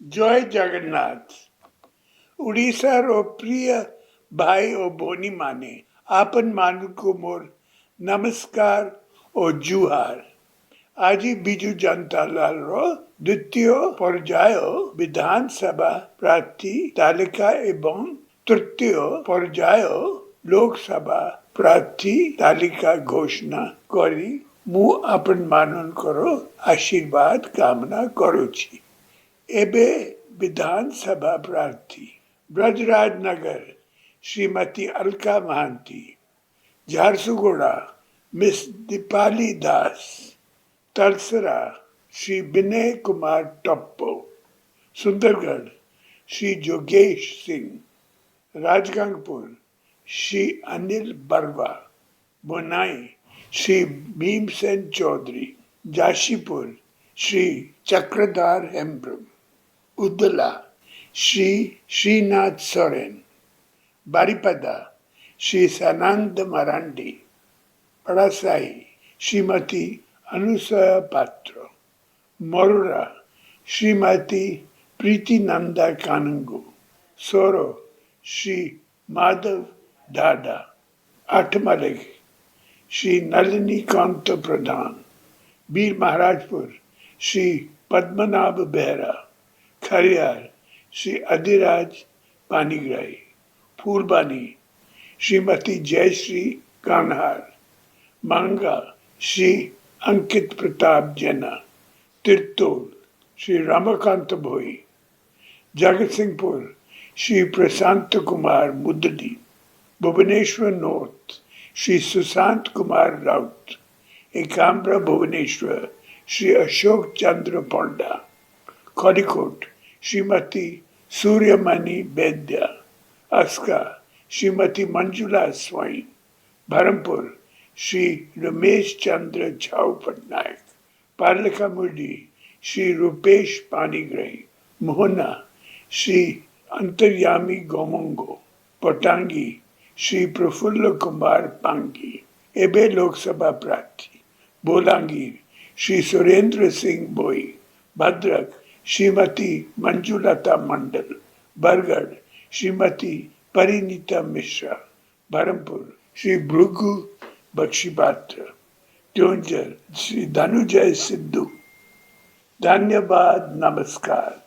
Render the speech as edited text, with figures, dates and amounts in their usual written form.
जय जगन्नाथ। उड़ीसार और प्रिय भाई और भोनी माने आपन मानु को मोर नमस्कार और जुहार। आज बिजु जनता लाल रो द्वितीय पर्याय विधानसभा प्रार्थी तालिका एवं तृतीय पर्याय लोकसभा प्रार्थी तालिका घोषणा करी मु अपन मानकर आशीर्वाद कामना करुछि। एबे विधानसभा प्रार्थी ब्रजराज नगर श्रीमती अलका महांती, झारसुगुड़ा मिस दीपाली दास, तलसरा श्री विनय कुमार टप्पो, सुंदरगढ़ श्री जोगेश सिंह, राजगंगपुर श्री अनिल बरवा, बोनाई श्री भीमसेन चौधरी, जाशीपुर श्री चक्रधार हेम्ब्रम, उदला श्री श्रीनाथ सोरेन, बारीपदा श्री सनानंद मरांडी, पड़ासाई श्रीमती अनुसया पात्र, मरुरा श्रीमती प्रीति नंदा कानंगू, सोरो श्री माधव डाडा, आठमलिक श्री नलिनी कांत प्रधान, बीर महाराजपुर श्री पद्मनाभ बेहरा, खरियार श्री अधिराज पानीग्राही, फूलबानी श्रीमती जयश्री कान्हार, मांगा श्री अंकित प्रताप जेना, तिरतोल श्री रमाकांत भोई, जगत सिंहपुर श्री प्रशांत कुमार मुदली, भुवनेश्वर नॉर्थ श्री सुशांत कुमार राउत, एकाम्बरा भुवनेश्वर श्री अशोक चंद्र पंडा, खड़ीकोट श्रीमती सूर्यमणि वैद्य, अस्का श्रीमती मंजुला स्वाइन, भरमपुर श्री रमेश चंद्र झाऊ पटनायक, पार्लिकामुडी श्री रूपेश पानीग्राही, मोहना श्री अंतर्यामी गोमंगो, पटांगी श्री प्रफुल्ल कुमार पांगी। एबे लोकसभा प्रार्थी बोलांगीर श्री सुरेंद्र सिंह बोई, भद्रक श्रीमती मंजुलता मंडल, बरगढ़ श्रीमती परिणीता मिश्रा, बरमपुर श्री भृगु बख्शीपात्र, त्योंजर श्री धनुजय सिद्धू। धन्यवाद, नमस्कार।